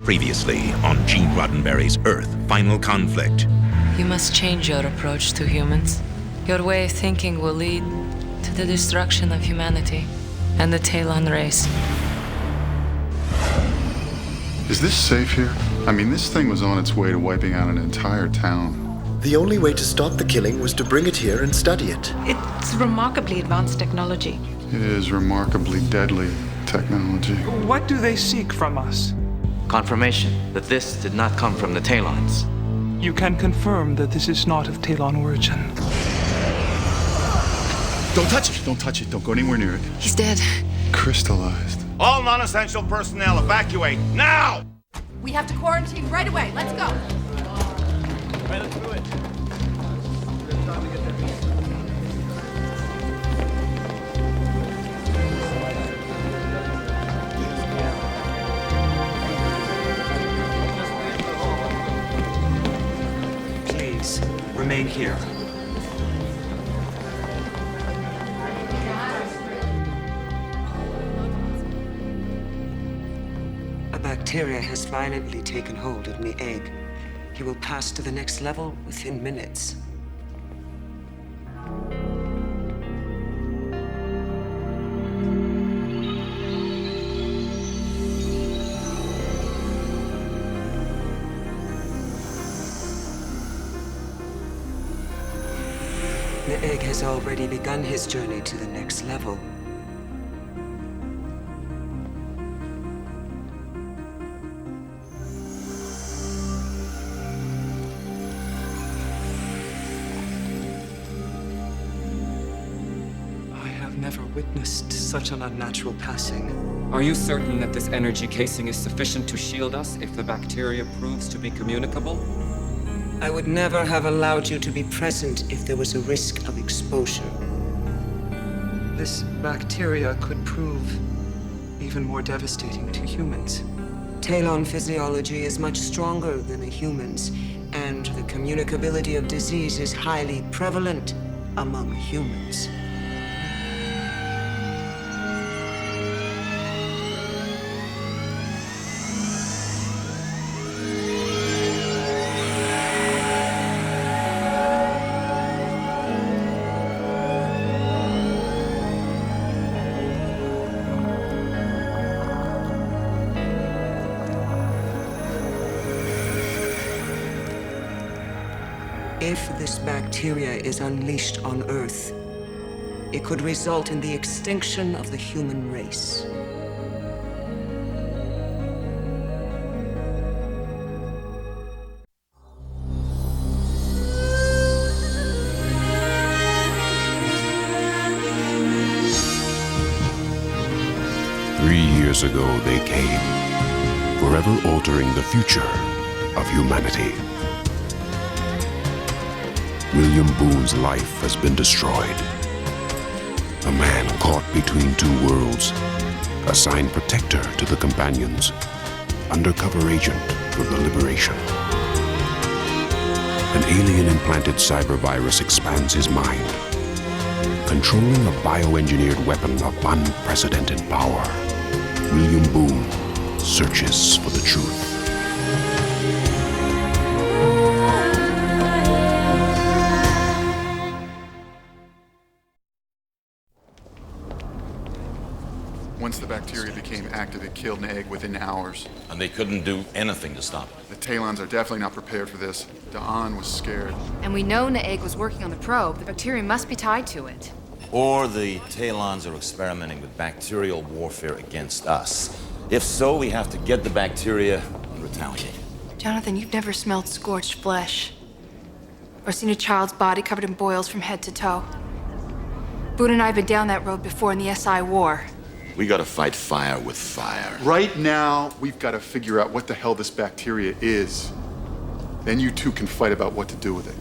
Previously on G. Roddenberry's Earth Final Conflict. You must change your approach to humans. Your way of thinking will lead to the destruction of humanity and the Taelon race. Is this safe here? I mean, this thing was on its way to wiping out an entire town. The only way to stop the killing was to bring it here and study it. It's remarkably advanced technology. It is remarkably deadly technology. What do they seek from us? Confirmation that this did not come from the Taelons. You can confirm that this is not of Taelon origin. Don't touch it! Don't touch it. Don't go anywhere near it. He's dead. Crystallized. All non-essential personnel evacuate now! We have to quarantine right away. Let's go. Right, let's do it. Please, remain here. A bacteria has violently taken hold of the egg. He will pass to the next level within minutes. The egg has already begun his journey to the next level. I have never witnessed such an unnatural passing. Are you certain that this energy casing is sufficient to shield us if the bacteria proves to be communicable? I would never have allowed you to be present if there was a risk of exposure. This bacteria could prove even more devastating to humans. Taelon physiology is much stronger than a human's, and the communicability of disease is highly prevalent among humans. If this bacteria is unleashed on Earth, it could result in the extinction of the human race. Years ago they came, forever altering the future of humanity. William Boone's life has been destroyed. A man caught between two worlds, assigned protector to the companions, undercover agent for the liberation. An alien-implanted cyber virus expands his mind, controlling a bioengineered weapon of unprecedented power. William Boone searches for the truth. Once the bacteria became active, it killed an egg within hours. And they couldn't do anything to stop it. The Taelons are definitely not prepared for this. Da'an was scared. And we know Naeg was working on the probe. The bacteria must be tied to it. Or the Taelons are experimenting with bacterial warfare against us. If so, we have to get the bacteria and retaliate. Jonathan, you've never smelled scorched flesh. Or seen a child's body covered in boils from head to toe. Boone and I have been down that road before in the SI war. We gotta fight fire with fire. Right now, we've got to figure out what the hell this bacteria is. Then you two can fight about what to do with it.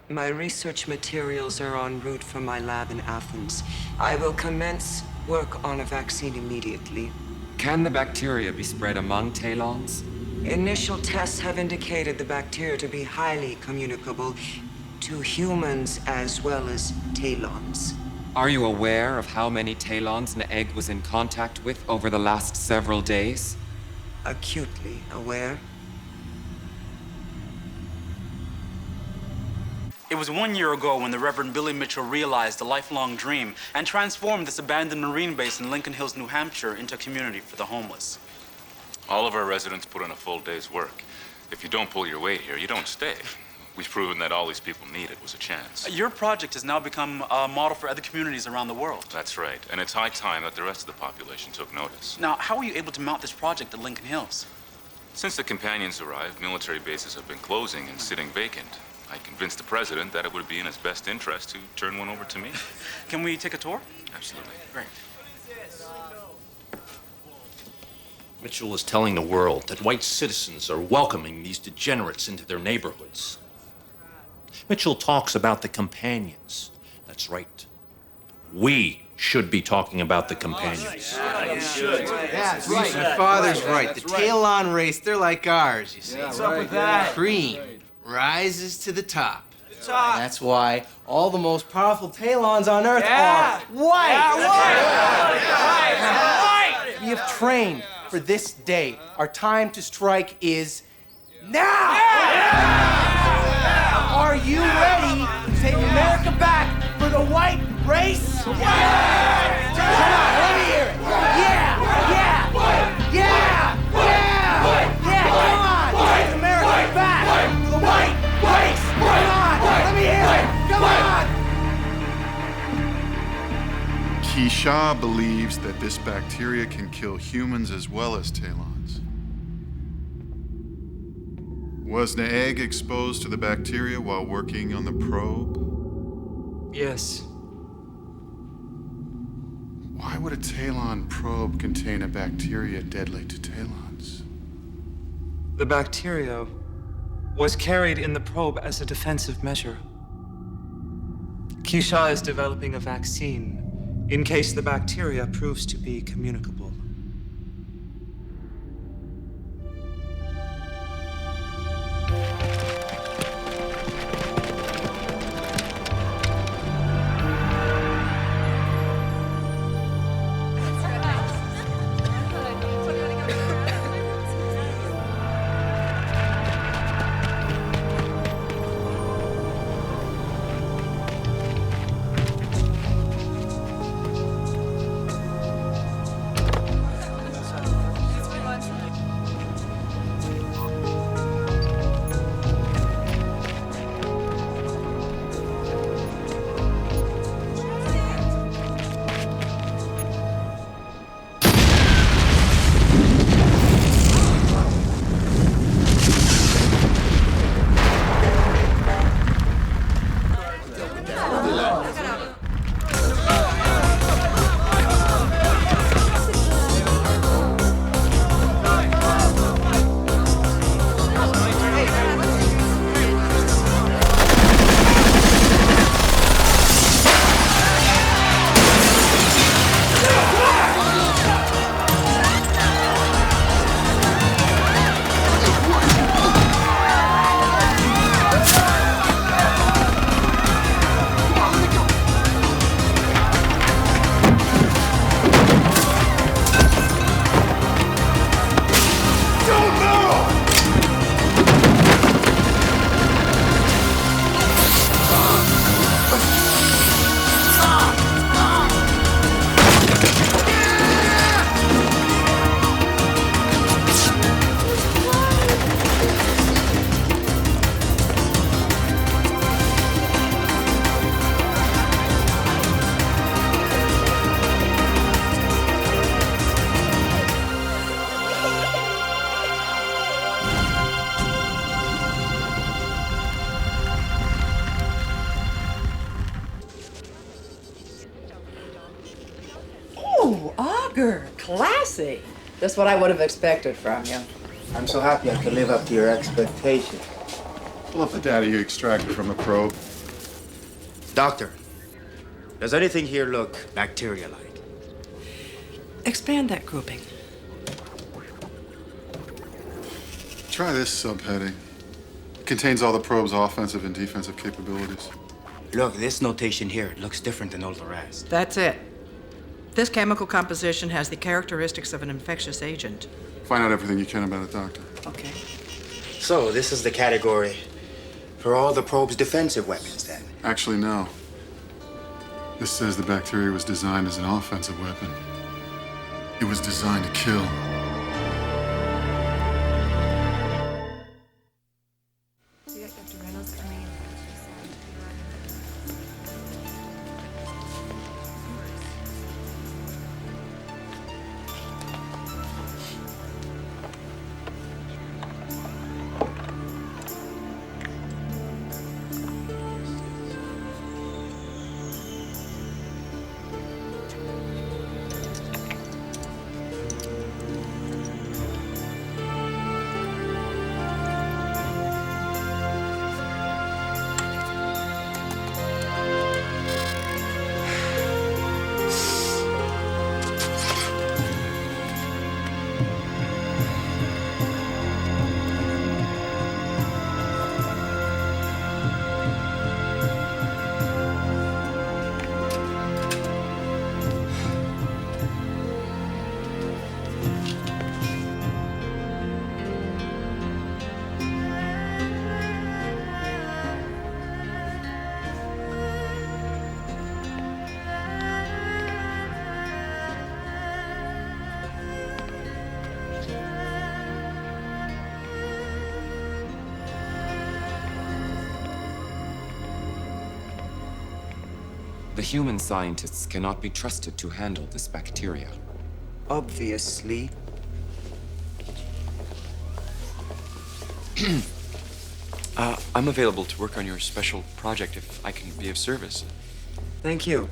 My research materials are en route for my lab in Athens. I will commence work on a vaccine immediately. Can the bacteria be spread among Taelons? Initial tests have indicated the bacteria to be highly communicable. to humans as well as Taelons. Are you aware of how many Taelons an egg was in contact with over the last several days? Acutely aware. It was 1 year ago when the Reverend Billy Mitchell realized the lifelong dream and transformed this abandoned Marine base in Lincoln Hills, New Hampshire into a community for the homeless. All of our residents put in a full day's work. If you don't pull your weight here, you don't stay. We've proven that all these people needed was a chance. Your project has now become a model for other communities around the world. That's right, and it's high time that the rest of the population took notice. Now, how were you able to mount this project at Lincoln Hills? Since the companions arrived, military bases have been closing and sitting vacant. I convinced the president that it would be in his best interest to turn one over to me. Can we take a tour? Absolutely. Great. Mitchell is telling the world that white citizens are welcoming these degenerates into their neighborhoods. Mitchell talks about the companions. That's right. We should be talking about the companions. Yeah, that's right. My father's right. The Taelon race, they're like ours, you see. What's up with that? Cream rises to the top. That's why all the most powerful Taelons on Earth are white. Yeah, We have trained for this day. Our time to strike is now. Are you ready to take America back for the white race? Come on, let me hear it. Yeah, come on. Take America back for the white race. Come on, let me hear it. Come on. Keisha believes that this bacteria can kill humans as well as Taelons. Was the egg exposed to the bacteria while working on the probe? Yes. Why would a Taelon probe contain a bacteria deadly to Taelons? The bacteria was carried in the probe as a defensive measure. Keisha is developing a vaccine in case the bacteria proves to be communicable. Classy. Just what I would have expected from you. I'm so happy I could live up to your expectations. Pull up the data you extracted from the probe. Doctor, does anything here look bacteria-like? Expand that grouping. Try this subheading. contains all the probe's offensive and defensive capabilities. Look, this notation here, it looks different than all the rest. That's it. This chemical composition has the characteristics of an infectious agent. Find out everything you can about it, Doctor. Okay. So, this is the category for all the probe's defensive weapons, then? Actually, no. This says the bacteria was designed as an offensive weapon. It was designed to kill. The human scientists cannot be trusted to handle this bacteria. Obviously. I'm available to work on your special project if I can be of service. Thank you.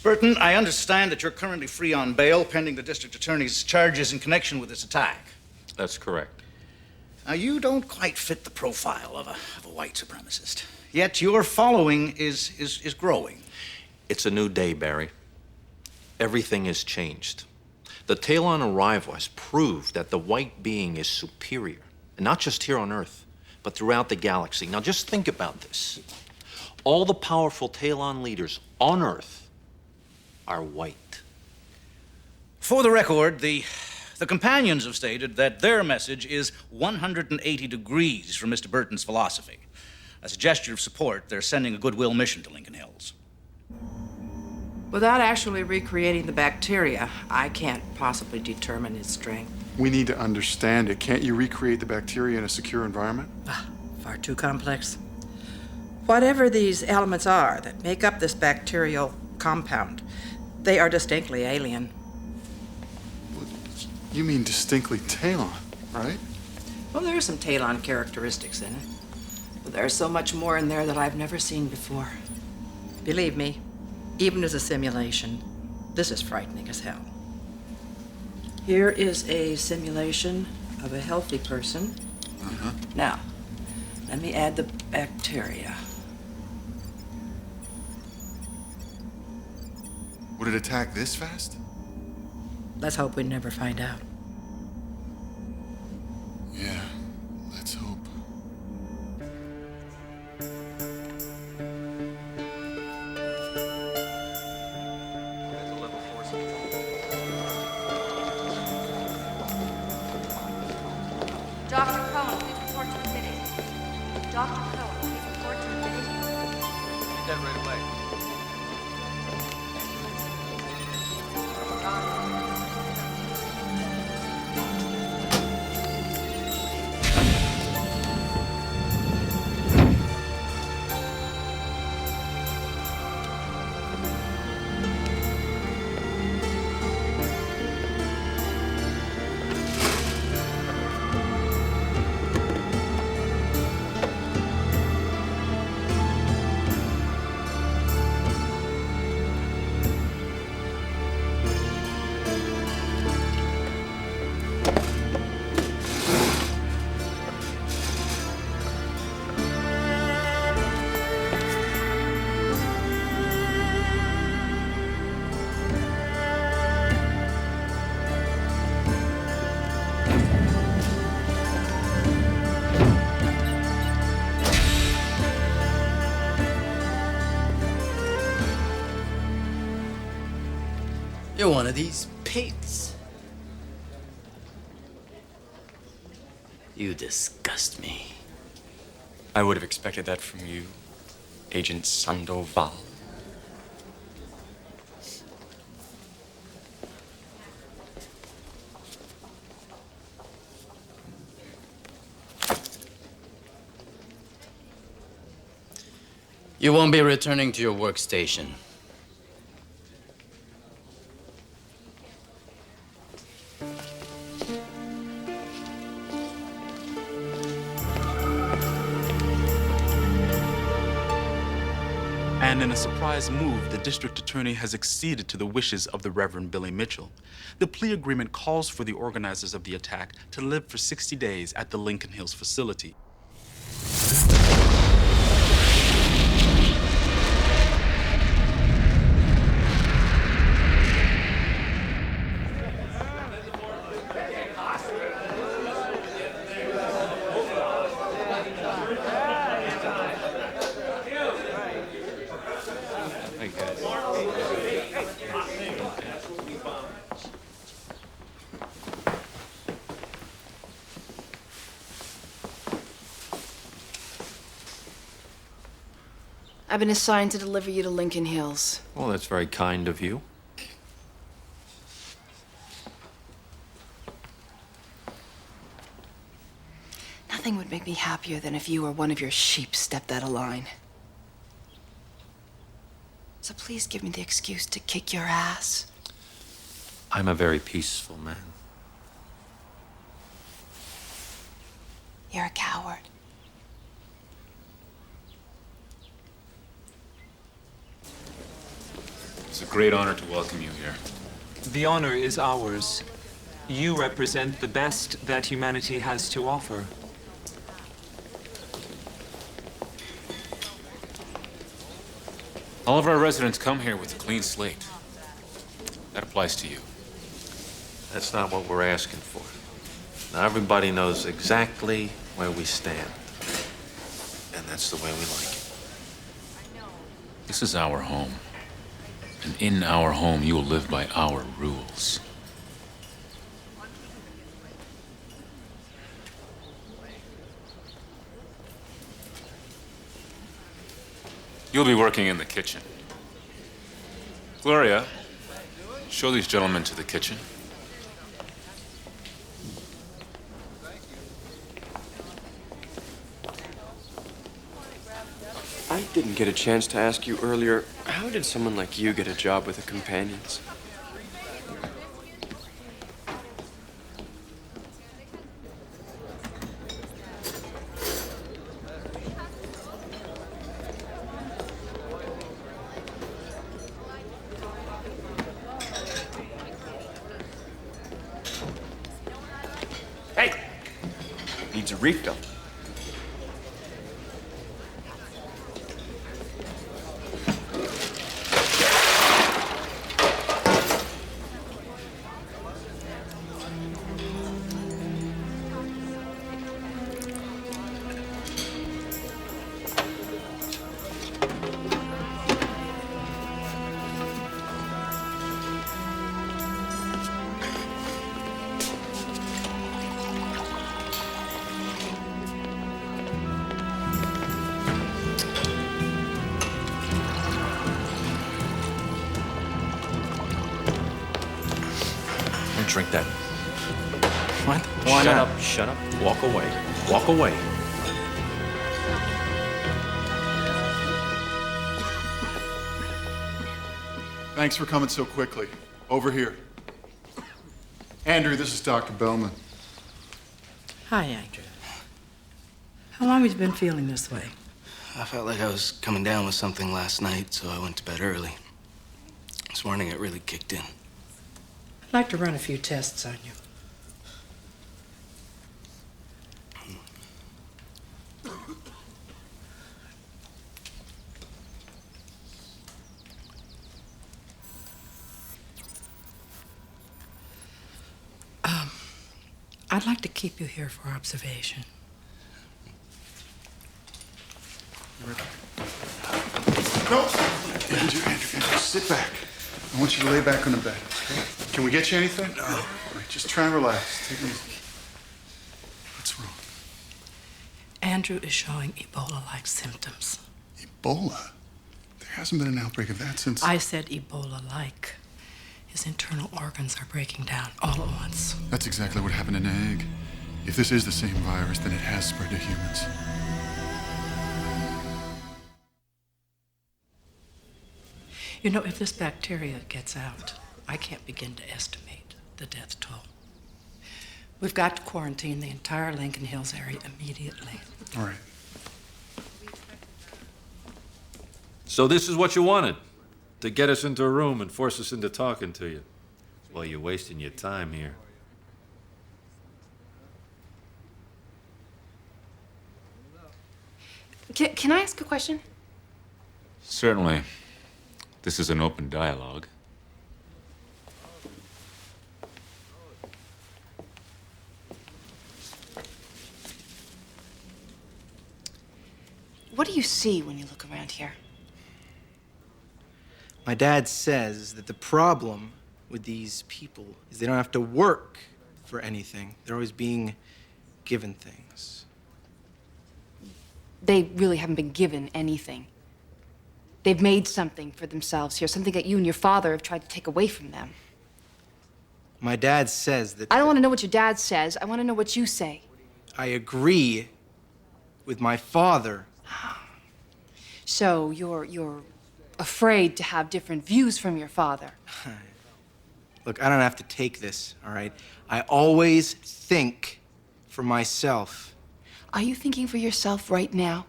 Burton, I understand that you're currently free on bail pending the district attorney's charges in connection with this attack. That's correct. Now, you don't quite fit the profile of a white supremacist. Yet your following is growing. It's a new day, Barry. Everything has changed. The Taelon arrival has proved that the white being is superior. And not just here on Earth, but throughout the galaxy. Now, just think about this. All the powerful Taelon leaders on Earth are white. For the record, the companions have stated that their message is 180 degrees from Mr. Burton's philosophy. As a gesture of support, they're sending a goodwill mission to Lincoln Hills. Without actually recreating the bacteria, I can't possibly determine its strength. We need to understand it. Can't you recreate the bacteria in a secure environment? Far too complex. Whatever these elements are that make up this bacterial compound, they are distinctly alien. You mean distinctly Taelon, right? Well, there are some Taelon characteristics in it. But there's so much more in there that I've never seen before. Believe me, even as a simulation, this is frightening as hell. Here is a simulation of a healthy person. Now, let me add the bacteria. Would it attack this fast? Let's hope we never find out. Yeah, let's hope. Dr. Cohen, please report to admitting. Dr. Cohen, please report to admitting. Get that right away. You're one of these pigs. You disgust me. I would have expected that from you, Agent Sandoval. You won't be returning to your workstation. And in a surprise move, the district attorney has acceded to the wishes of the Reverend Billy Mitchell. The plea agreement calls for the organizers of the attack to live for 60 days at the Lincoln Hills facility. I've been assigned to deliver you to Lincoln Hills. Well, that's very kind of you. Nothing would make me happier than if you or one of your sheep stepped out of line. So please give me the excuse to kick your ass. I'm a very peaceful man. You're a coward. It's a great honor to welcome you here. The honor is ours. You represent the best that humanity has to offer. All of our residents come here with a clean slate. That applies to you. That's not what we're asking for. Now, everybody knows exactly where we stand. And that's the way we like it. This is our home. And in our home, you will live by our rules. You'll be working in the kitchen. Gloria, show these gentlemen to the kitchen. I didn't get a chance to ask you earlier, how did someone like you get a job with the Companions? Hey! Needs a refill. Drink that. What? Why Shut not? up, shut up. Walk away. Walk away. Thanks for coming so quickly. Over here. Andrew, this is Dr. Bellman. Hi, Andrew. How long have you been feeling this way? I felt like I was coming down with something last night, so I went to bed early. This morning it really kicked in. I'd like to run a few tests on you. I'd like to keep you here for observation. No! Andrew, sit back. I want you to lay back on the bed, okay? Can we get you anything? No. All right, just try and relax. Take it easy. What's wrong? Andrew is showing Ebola-like symptoms. Ebola? There hasn't been an outbreak of that since... I said Ebola-like. His internal organs are breaking down all at once. That's exactly what happened in the egg. If this is the same virus, then it has spread to humans. You know, if this bacteria gets out, I can't begin to estimate the death toll. We've got to quarantine the entire Lincoln Hills area immediately. All right. So this is what you wanted? To get us into a room and force us into talking to you? Well, you're wasting your time here. Can I ask a question? Certainly. This is an open dialogue. What do you see when you look around here? My dad says that the problem with these people is they don't have to work for anything. They're always being given things. They really haven't been given anything. They've made something for themselves here, something that you and your father have tried to take away from them. My dad says that... I don't want to know what your dad says. I want to know what you say. I agree with my father. So you're afraid to have different views from your father. Look, I don't have to take this, all right? I always think for myself. Are you thinking for yourself right now?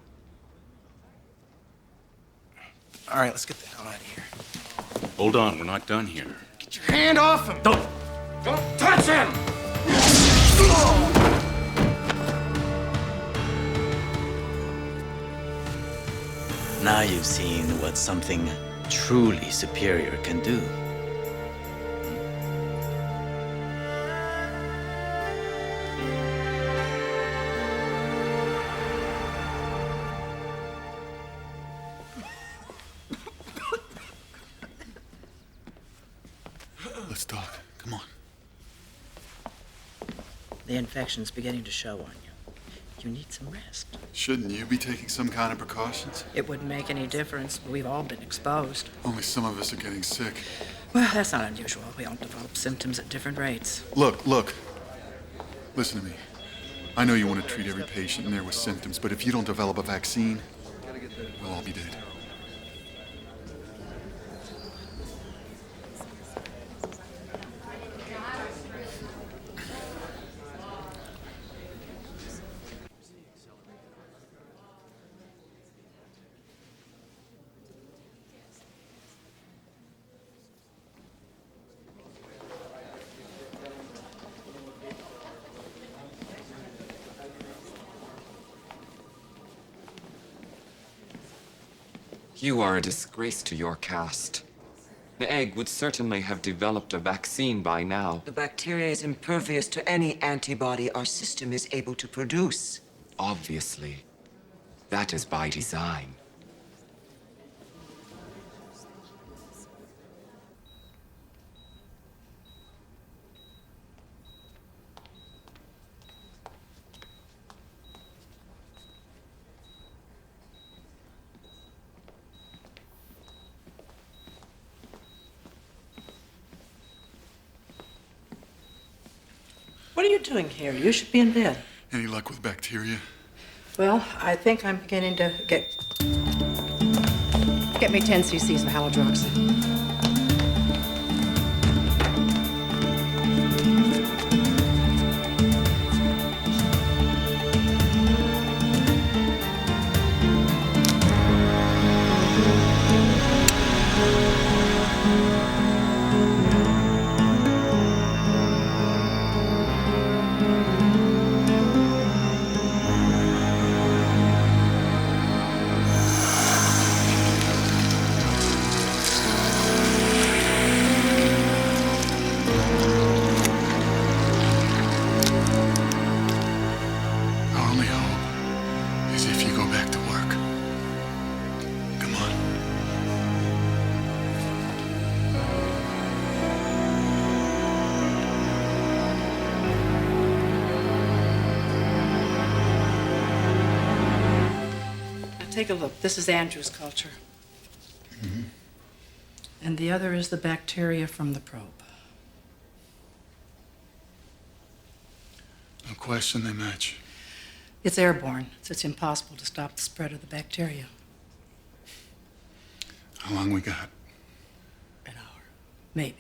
All right, let's get the hell out of here. Hold on, we're not done here. Get your hand off him! Don't touch him! Now you've seen what something truly superior can do. Let's talk. Come on. The infection's beginning to show on you. You need some rest. Shouldn't you be taking some kind of precautions? It wouldn't make any difference. We've all been exposed. Only some of us are getting sick. Well, that's not unusual. We all develop symptoms at different rates. Look. Listen to me. I know you want to treat every patient in there with symptoms, but if you don't develop a vaccine, we'll all be dead. You are a disgrace to your caste. The egg would certainly have developed a vaccine by now. The bacteria is impervious to any antibody our system is able to produce. Obviously. That is by design. What are you doing here? You should be in bed. Any luck with bacteria? Well, I think I'm beginning to get me 10 cc's of halidroxy. Take a look. This is Andrew's culture. Mm-hmm. And the other is the bacteria from the probe. No question they match. It's airborne, so it's impossible to stop the spread of the bacteria. How long we got? Maybe.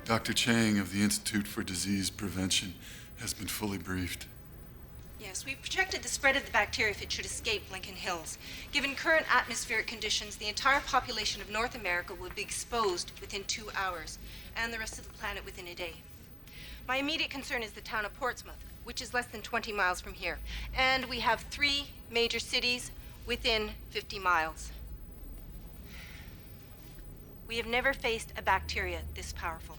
Dr. Chang of the Institute for Disease Prevention has been fully briefed. Yes, we projected the spread of the bacteria if it should escape Lincoln Hills. Given current atmospheric conditions, the entire population of North America would be exposed within 2 hours, and the rest of the planet within a day. My immediate concern is the town of Portsmouth, which is less than 20 miles from here. And we have 3 major cities within 50 miles. We have never faced a bacteria this powerful.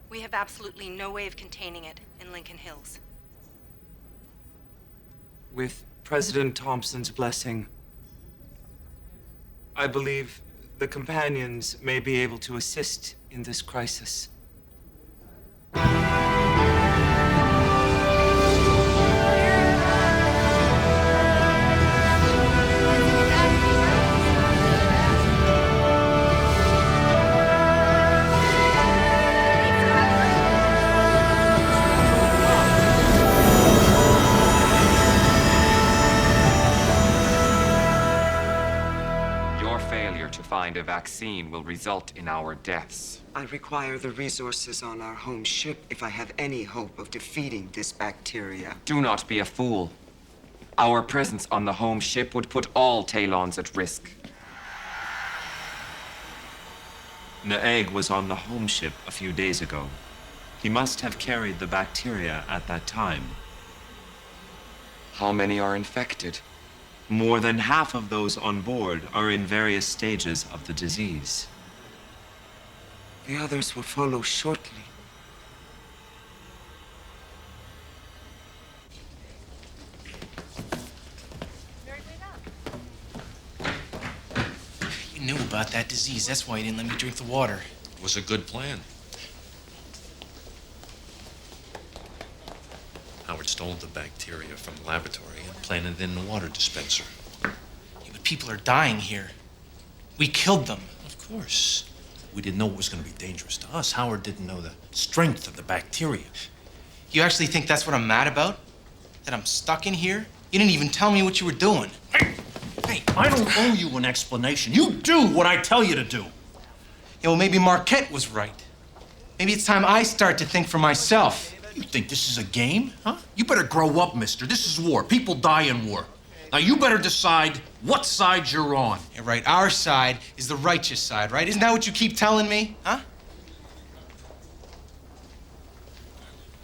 We have absolutely no way of containing it in Lincoln Hills. With President Thompson's blessing, I believe the companions may be able to assist in this crisis. Find a vaccine will result in our deaths. I require the resources on our home ship if I have any hope of defeating this bacteria. Do not be a fool. Our presence on the home ship would put all Taelons at risk. The egg was on the home ship a few days ago. He must have carried the bacteria at that time. How many are infected? More than half of those on board are in various stages of the disease. The others will follow shortly. You knew about that disease. That's why you didn't let me drink the water. It was a good plan. Howard stole the bacteria from the laboratory and planted it in the water dispenser. Yeah, but people are dying here. We killed them. Of course. We didn't know it was going to be dangerous to us. Howard didn't know the strength of the bacteria. You actually think that's what I'm mad about? That I'm stuck in here? You didn't even tell me what you were doing. Hey, I don't owe you an explanation. You do what I tell you to do. Yeah, well, maybe Marquette was right. Maybe it's time I start to think for myself. You think this is a game, huh? You better grow up, mister. This is war. People die in war. Now, you better decide what side you're on. Yeah, right. Our side is the righteous side, right? Isn't that what you keep telling me, huh?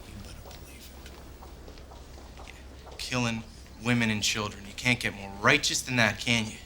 You better believe it. Killing women and children. You can't get more righteous than that, can you?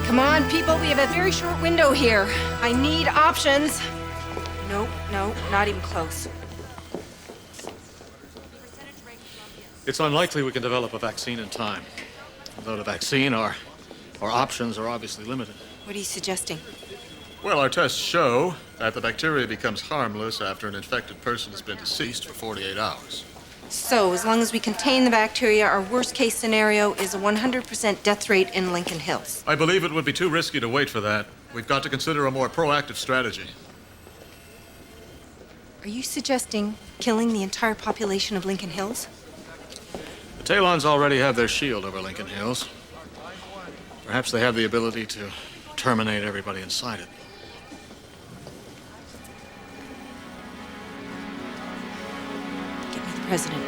Come on, people, we have a very short window here. I need options. Nope, no, not even close. It's unlikely we can develop a vaccine in time. Without a vaccine, our options are obviously limited. What are you suggesting? Well, our tests show that the bacteria becomes harmless after an infected person has been deceased for 48 hours. So, as long as we contain the bacteria, our worst-case scenario is a 100% death rate in Lincoln Hills. I believe it would be too risky to wait for that. We've got to consider a more proactive strategy. Are you suggesting killing the entire population of Lincoln Hills? The Taelons already have their shield over Lincoln Hills. Perhaps they have the ability to terminate everybody inside it. Get me the president.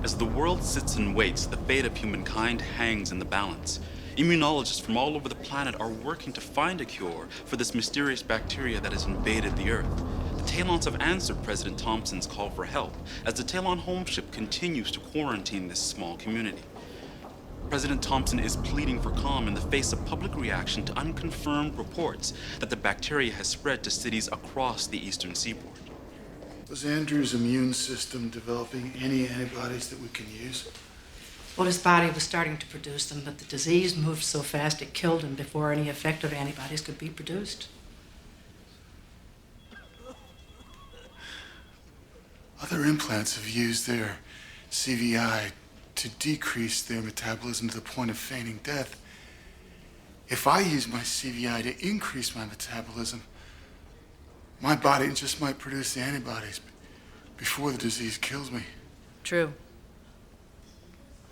As the world sits and waits, the fate of humankind hangs in the balance. Immunologists from all over the planet are working to find a cure for this mysterious bacteria that has invaded the Earth. The Taelons have answered President Thompson's call for help as the Taelon home ship continues to quarantine this small community. President Thompson is pleading for calm in the face of public reaction to unconfirmed reports that the bacteria has spread to cities across the eastern seaboard. Was Andrew's immune system developing any antibodies that we can use? Well, his body was starting to produce them, but the disease moved so fast it killed him before any effective antibodies could be produced. Other implants have used their CVI to decrease their metabolism to the point of feigning death. If I use my CVI to increase my metabolism, my body just might produce the antibodies before the disease kills me. True.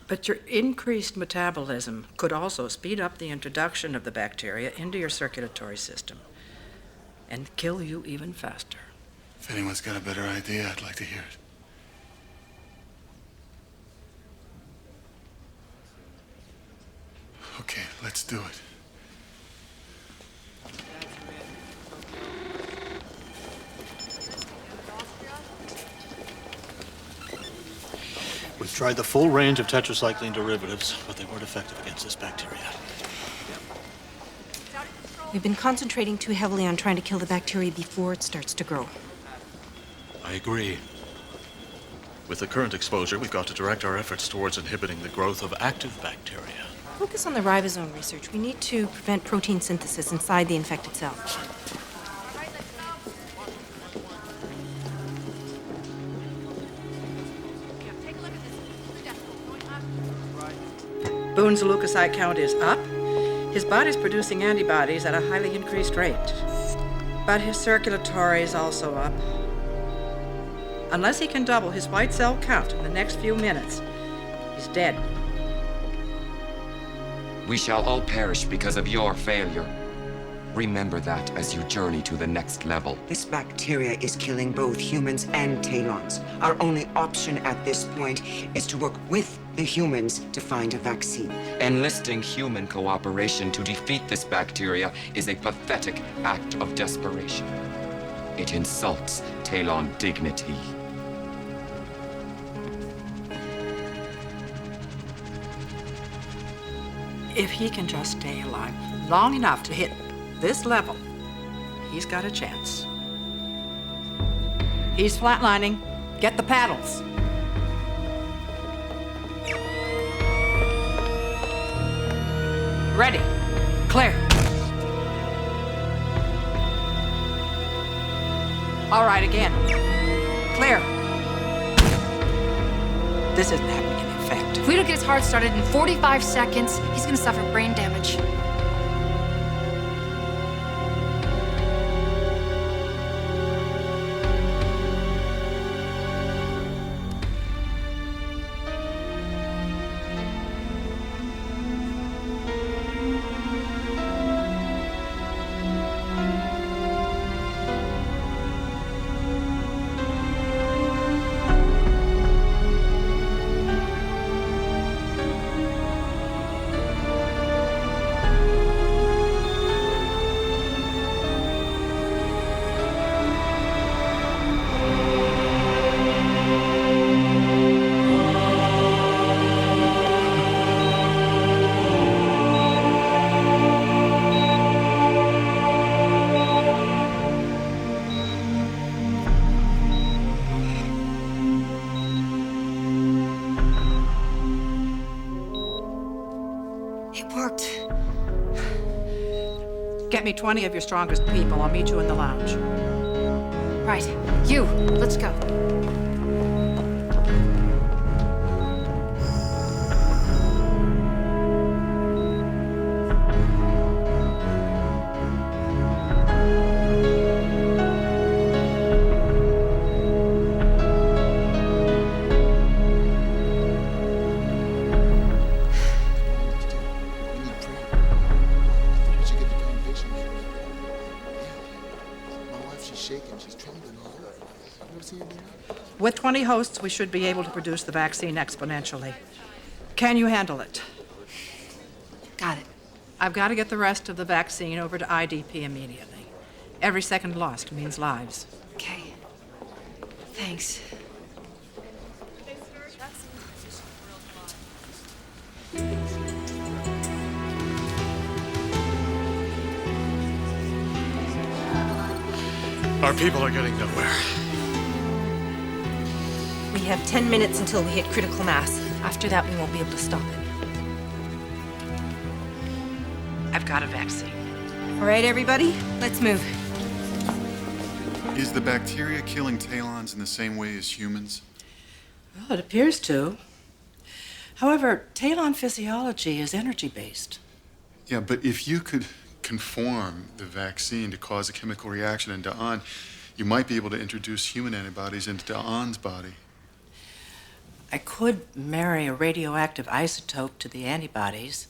But your increased metabolism could also speed up the introduction of the bacteria into your circulatory system and kill you even faster. If anyone's got a better idea, I'd like to hear it. Okay, let's do it. We've tried the full range of tetracycline derivatives, but they weren't effective against this bacteria. We've been concentrating too heavily on trying to kill the bacteria before it starts to grow. I agree. With the current exposure, we've got to direct our efforts towards inhibiting the growth of active bacteria. Focus on the ribosome research. We need to prevent protein synthesis inside the infected cell. Boone's leukocyte count is up. His body's producing antibodies at a highly increased rate. But his circulatory is also up. Unless he can double his white cell count in the next few minutes, he's dead. We shall all perish because of your failure. Remember that as you journey to the next level. This bacteria is killing both humans and Taelons. Our only option at this point is to work with the humans to find a vaccine. Enlisting human cooperation to defeat this bacteria is a pathetic act of desperation. It insults Taelon dignity. If he can just stay alive long enough to hit this level, he's got a chance. He's flatlining. Get the paddles. Ready. Clear. All right, again. Clear. This isn't having an effect. If we don't get his heart started in 45 seconds, he's gonna suffer brain damage. Get me 20 of your strongest people. I'll meet you in the lounge. Right. You, let's go. With 20 hosts, we should be able to produce the vaccine exponentially. Can you handle it? Got it. I've got to get the rest of the vaccine over to IDP immediately. Every second lost means lives. Okay. Thanks. Our people are getting nowhere. We have 10 minutes until we hit critical mass. After that, we won't be able to stop it. I've got a vaccine. All right, everybody, let's move. Is the bacteria killing Taelons in the same way as humans? Well, it appears to. However, Taelon physiology is energy-based. Yeah, but if you could conform the vaccine to cause a chemical reaction in Da'an, you might be able to introduce human antibodies into Da'an's body. I could marry a radioactive isotope to the antibodies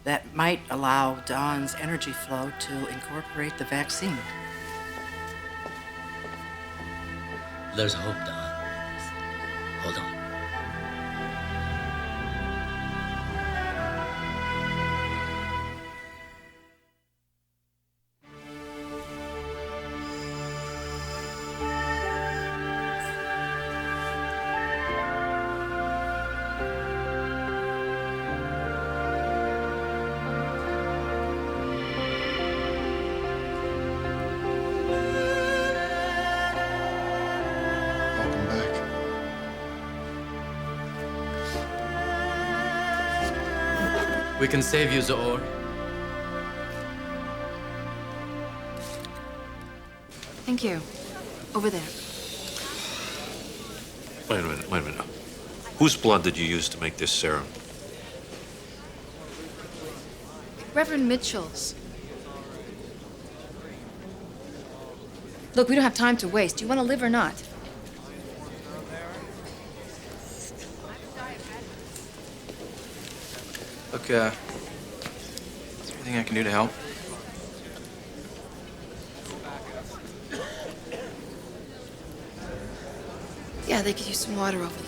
that might allow Da'an's energy flow to incorporate the vaccine. There's hope, Dawn. Hold on. We can save you, Zoor. Thank you. Over there. Wait a minute. Whose blood did you use to make this serum? Reverend Mitchell's. Look, we don't have time to waste. Do you want to live or not? Look, is there anything I can do to help? Yeah, they could use some water over there.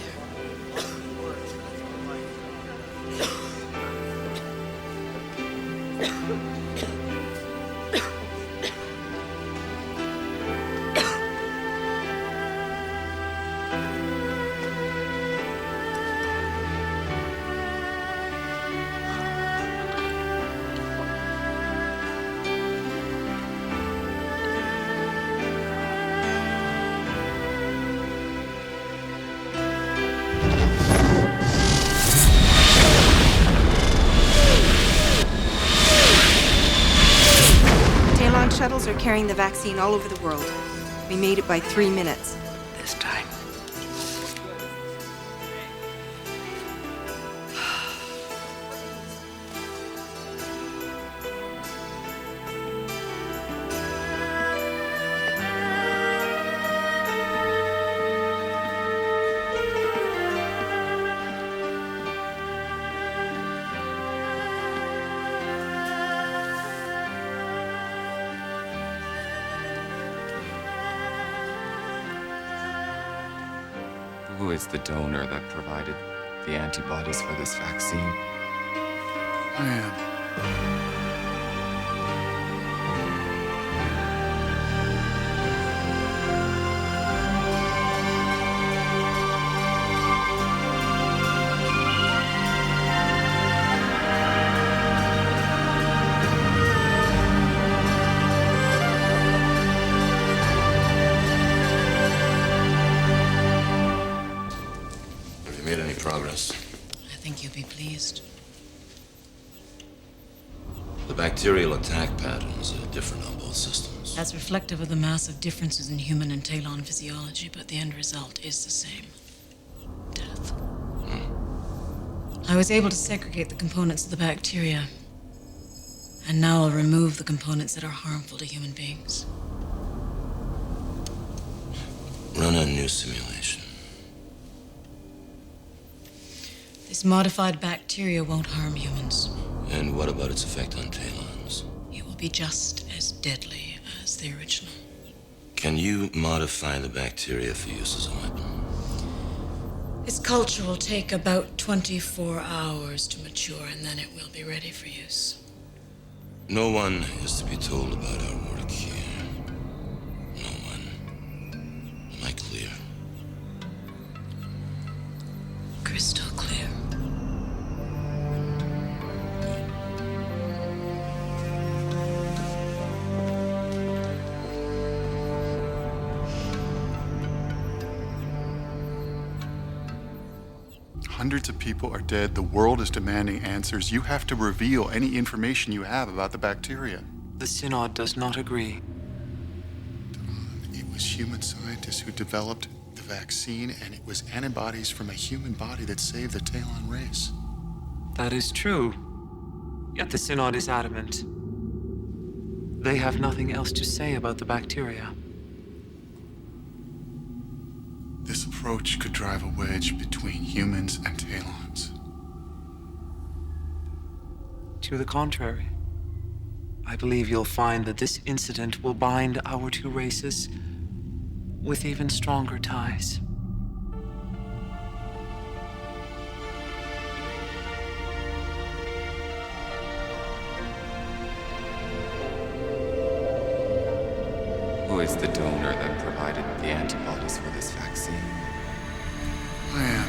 Shuttles are carrying the vaccine all over the world. We made it by 3 minutes. This time. Who is the donor that provided the antibodies for this vaccine? I am. Made any progress? I think you'll be pleased. The bacterial attack patterns are different on both systems. That's reflective of the massive differences in human and Taelon physiology, but the end result is the same. Death. I was able to segregate the components of the bacteria, and now I'll remove the components that are harmful to human beings. Run a new simulation. This modified bacteria won't harm humans. And what about its effect on Taelons? It will be just as deadly as the original. Can you modify the bacteria for use as a weapon? Its culture will take about 24 hours to mature, and then it will be ready for use. No one is to be told about our work here. No one. Am I clear? Crystal clear. Hundreds of people are dead. The world is demanding answers. You have to reveal any information you have about the bacteria. The Synod does not agree. It was human scientists who developed the vaccine, and it was antibodies from a human body that saved the Taelon race. That is true. Yet the Synod is adamant. They have nothing else to say about the bacteria. This approach could drive a wedge between humans and Taelons. To the contrary, I believe you'll find that this incident will bind our two races with even stronger ties. Who is the donor that provided the antibodies for this vaccine? I am.